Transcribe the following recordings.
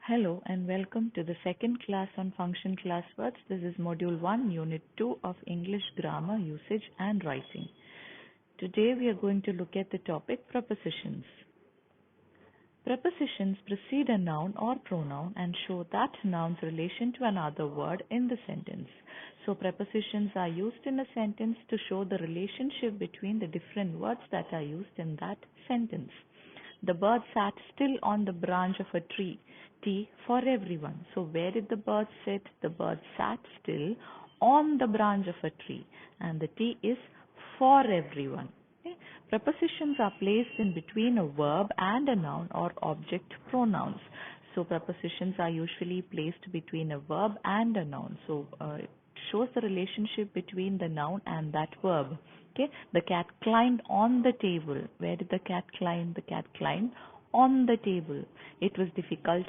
Hello and welcome to the second class on function class words. This is module 1, unit 2 of English grammar, usage and writing. Today we are going to look at the topic prepositions. Prepositions precede a noun or pronoun and show that noun's relation to another word in the sentence. So prepositions are used in a sentence to show the relationship between the different words that are used in that sentence. The bird sat still on the branch of a tree. T for everyone. So where did the bird sit? The bird sat still on the branch of a tree. And the T is for everyone. Okay? Prepositions are placed in between a verb and a noun or object pronouns. So prepositions are usually placed between a verb and a noun. So it shows the relationship between the noun and that verb. Okay, the cat climbed on the table. Where did the cat climb? The cat climbed on the table. It was difficult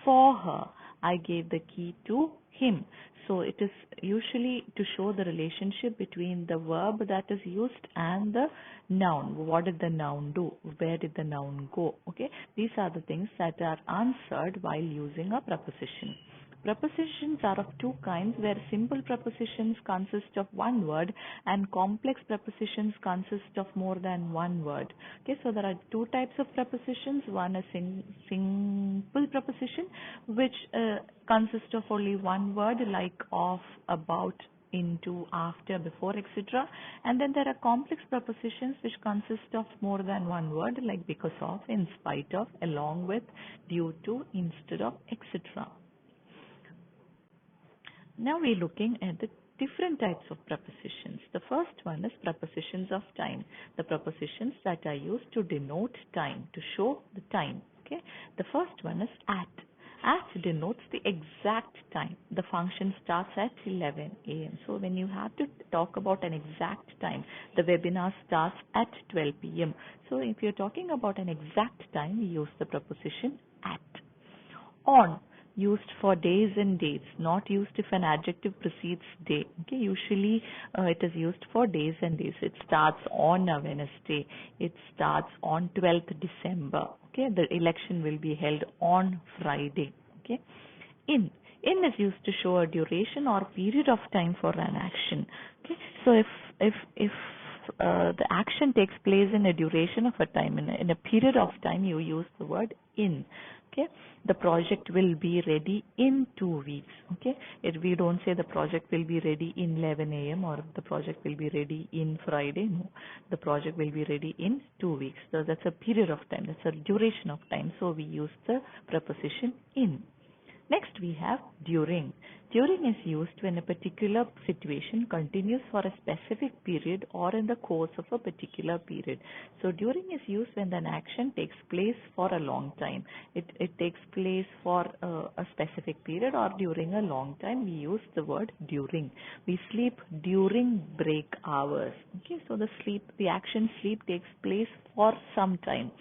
for her. I gave the key to him. So it is usually to show the relationship between the verb that is used and the noun. What did the noun do? Where did the noun go? Okay, these are the things that are answered while using a preposition. Prepositions are of two kinds, where simple prepositions consist of one word and complex prepositions consist of more than one word. Okay, so there are two types of prepositions. One is simple preposition, which consists of only one word, like of, about, into, after, before, etc. And then there are complex prepositions which consist of more than one word, like because of, in spite of, along with, due to, instead of, etc. Now we're looking at the different types of prepositions. The first one is prepositions of time. The prepositions that are used to denote time, to show the time. Okay. The first one is at. At denotes the exact time. The function starts at 11 a.m. So when you have to talk about an exact time, the webinar starts at 12 p.m. So if you're talking about an exact time, we use the preposition at. On, used for days and dates, not used if an adjective precedes day. Okay, usually it is used for days and days. It starts on a Wednesday. It starts on 12th December. Okay, the election will be held on Friday. Okay, in is used to show a duration or period of time for an action. Okay, so if the action takes place in a duration of a time, in a period of time, you use the word in. Okay, the project will be ready in 2 weeks. Okay, we don't say the project will be ready in 11 a.m. or the project will be ready in Friday. No, the project will be ready in 2 weeks. So that's a period of time. That's a duration of time. So we use the preposition in. Next we have during. During is used when a particular situation continues for a specific period or in the course of a particular period. So during is used when an action takes place for a long time. It takes place for a specific period or during a long time. We use the word during. We sleep during break hours. Okay, so the action sleep takes place for some time.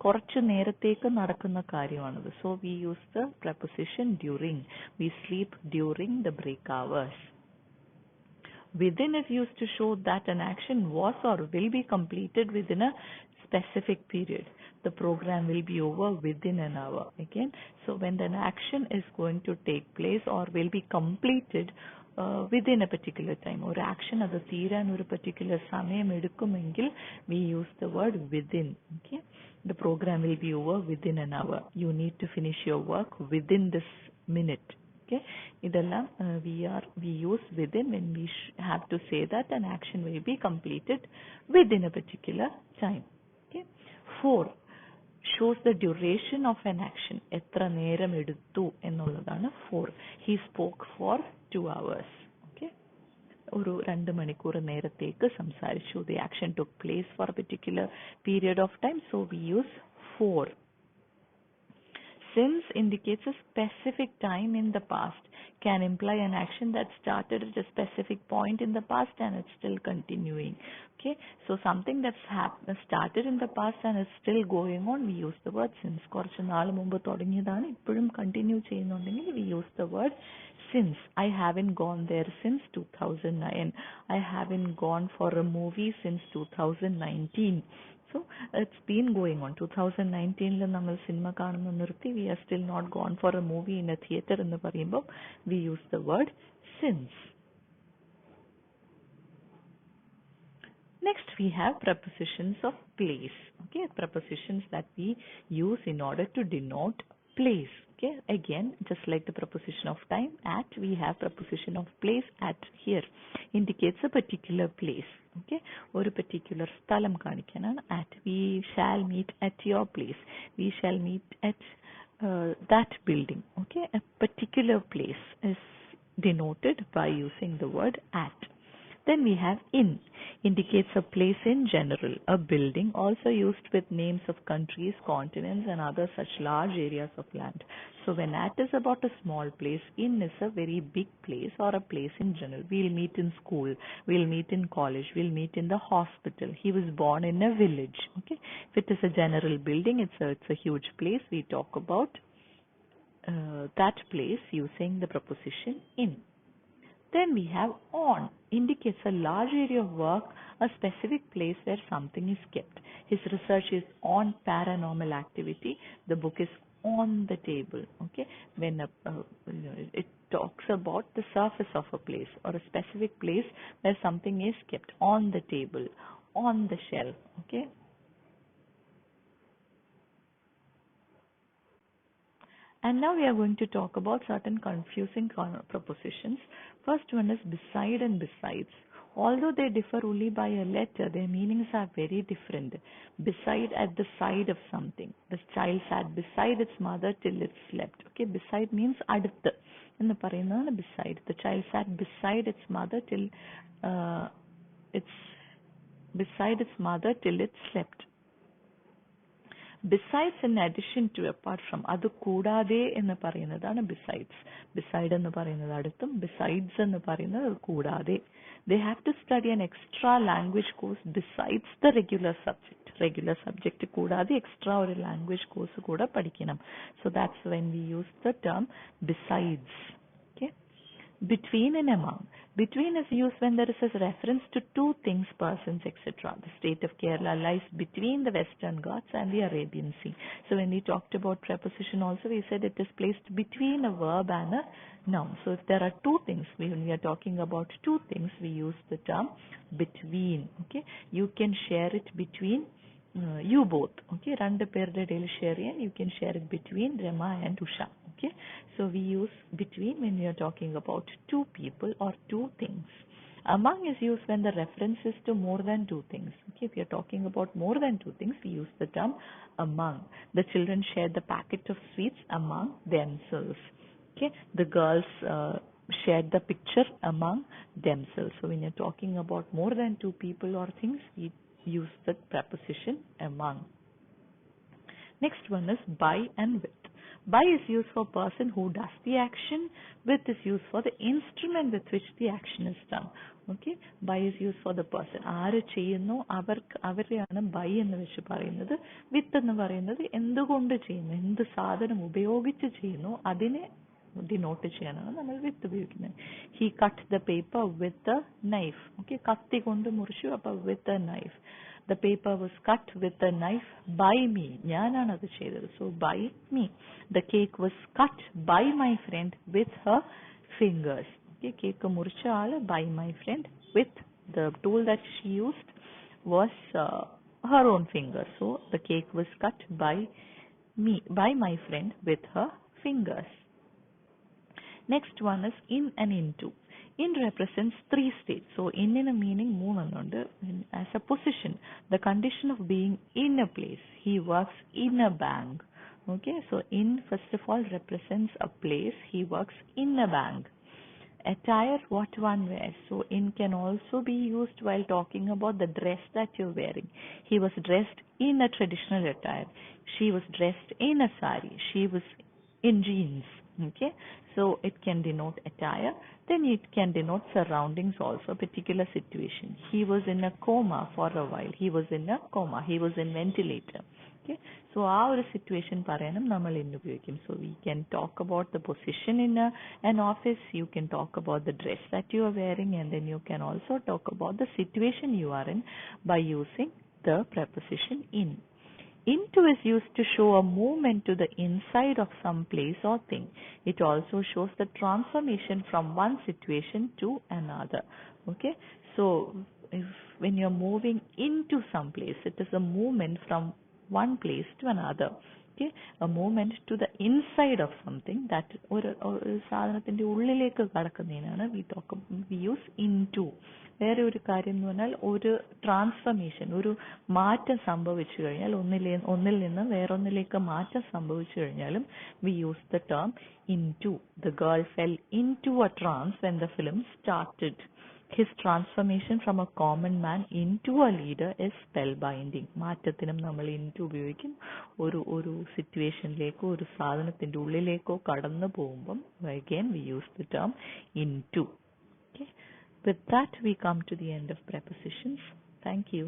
കുറച്ചു നേരത്തേക്ക് നടക്കുന്ന കാര്യമാണത്. So we use the preposition during. We sleep during the break hours. Within is used to show that an action was or will be completed within a specific period. The program will be over within an hour. Again, so when an action is going to take place or will be completed within a particular time, or action അത് തീരാൻ ഒരു particular സമയം എടുക്കുമെങ്കിൽ we use the word within. Okay, the program will be over within an hour. You need to finish your work within this minute. Okay, ഇതെല്ലാം we use within when we have to say that an action will be completed within a particular time. Okay, 4 shows the duration of an action. എത്ര നേരം എടുത്തു എന്നുള്ളതാണ് 4. He spoke for 2 hours. Okay, ഒരു 2 മണിക്കൂർ നേരത്തേക്ക് സംസാരിച്ചു. The action took place for a particular period of time, so we use 4. Since indicates a specific time in the past, can imply an action that started at a specific point in the past and it's still continuing. Okay, so something that's started in the past and is still going on, we use the word since. കുറച്ച് നാൾ മുമ്പ് തുടങ്ങിയതാണ് ഇപ്പോഴും continue ചെയ്യുന്നുണ്ടെങ്കിൽ we use the word since. I haven't gone there since 2009. I haven't gone for a movie since 2019. So it's been going on. 2019 നമ്മൾ cinema കാണുന്ന നിർത്തി. We are still not gone for a movie in a theater എന്ന് പറയുമ്പോൾ we use the word since. Next we have prepositions of place. Okay, prepositions that we use in order to denote place. Okay, again just like the preposition of time, at, we have preposition of place. At here indicates a particular place. Okay, ഒരു particular സ്ഥലം കാണിക്കാനാണ് at. We shall meet at your place. We shall meet at that building. Okay, a particular place is denoted by using the word at. Then we have in, indicates a place in general, a building, also used with names of countries, continents and other such large areas of land. So when at is about a small place, in is a very big place or a place in general. We'll meet in school, we'll meet in college, we'll meet in the hospital. He was born in a village. Okay, if it is a general building, it's a huge place. We talk about that place using the preposition in. Then we have on, indicates a large area of work, a specific place where something is kept. His research is on paranormal activity. The book is on the table. Okay, when it talks about the surface of a place or a specific place where something is kept on the table, on the shelf. Okay. And now we are going to talk about certain confusing prepositions. First one is beside and besides. Although they differ only by a letter, their meanings are very different. Beside, at the side of something. The child sat beside its mother till it slept. Okay, beside means അടുത്ത് എന്ന് പറയുന്നതാണ് beside. The child sat beside its mother till it slept. Besides, in addition to, apart from, അത് കൂടാതെ എന്ന് പറയുന്നതാണ് besides. Beside എന്ന് പറയുന്നത് അടുത്തും, besides എന്ന് പറയുന്നത് കൂടാതെ. They have to study an extra language course besides the regular subject. Regular subject കൂടാതെ extra ഒരു language course കൂടെ പഠിക്കണം. So that's when we use the term besides. Okay. Between and among. Between is used when there is a reference to two things, persons, etc. The state of Kerala lies between the Western Ghats and the Arabian Sea. So when we talked about preposition also, we said it is placed between a verb and a noun. So if there are two things, when we are talking about two things, we use the term between. Okay, you can share it between you both. Okay, രണ്ട് പേരുടെ ഇടയിൽ share ചെയ്യാൻ, you can share it between Rama and Usha. Okay, so we use between when we are talking about two people or two things. Among is used when the reference is to more than two things. Okay, if you are talking about more than two things, we use the term among. The children shared the packet of sweets among themselves. Okay, the girls shared the picture among themselves. So when you're talking about more than two people or things, we use the preposition among. Next one is by and with. By is used for person who does the action. With is used for the instrument with which the action is done. Okay, by is used for the person. ആര് ചെയ്യുന്നു അവരെയാണ് by എന്ന് വെച്ച് പറയുന്നത്. with എന്ന് പറയുന്നത് എന്തുകൊണ്ട് ചെയ്യുന്നു, എന്ത് സാധനം ഉപയോഗിച്ച് ചെയ്യുന്നു അതിനെ ഡിനോട്ട് ചെയ്യാനാണ് നമ്മൾ വിത്ത് ഉപയോഗിക്കുന്നത്. He cut the paper with a knife. Okay, കത്തി കൊണ്ട് മുറിച്ചു, അപ്പോൾ with a knife. The paper was cut with a knife by me, ഞാനാണ് അത് ചെയ്തത്. So by me. The cake was cut by my friend with her fingers. Okay, cake മുറിച്ച ആള് by my friend with the tool that she used was her own finger. So the cake was cut by my friend with her fingers. Next one is in and into. In represents three states. So in a meaning moonanundu as a position, the condition of being in a place. He works in a bank. Okay, so in first of all represents a place. He works in a bank. Attire, what one wears. So in can also be used while talking about the dress that you're wearing. He was dressed in a traditional attire. She was dressed in a sari. She was in jeans. Okay, so it can denote attire. Then it can denote surroundings also, a particular situation. He was in a coma for a while. He was in a coma. He was in ventilator. Okay, so our situation parayanam namal in ubhayikkum. So we can talk about the position in an office. You can talk about the dress that you are wearing, and then you can also talk about the situation you are in by using the preposition in. Into is used to show a movement to the inside of some place or thing. It also shows the transformation from one situation to another. Okay, so if when you're moving into some place, it is a movement from one place to another. Okay, a movement to the inside of something, that ഒരു സാധനത്തിന്റെ ഉള്ളിലേക്ക് കടക്കുന്നതിനാണ് we use into. വേറെ ഒരു കാര്യം എന്ന് പറഞ്ഞാൽ ഒരു transformation, ഒരു മാറ്റം സംഭവിച്ചു കഴിഞ്ഞാൽ ഒന്നിൽ നിന്ന് വേറൊന്നിലേക്ക് മാറ്റം സംഭവിച്ചു കഴിഞ്ഞാലും we use the term into. The girl fell into a trance when the film started. His transformation from a common man into a leader is spellbinding. മാറ്റത്തിനും നമ്മൾ into ഉപയോഗിക്കും. ഒരു സിറ്റുവേഷനിലേക്കോ ഒരു സാധനത്തിന്റെ ഉള്ളിലേക്കോ കടന്നു പോകുമ്പം again we use the term into. Okay. With that we come to the end of prepositions. Thank you.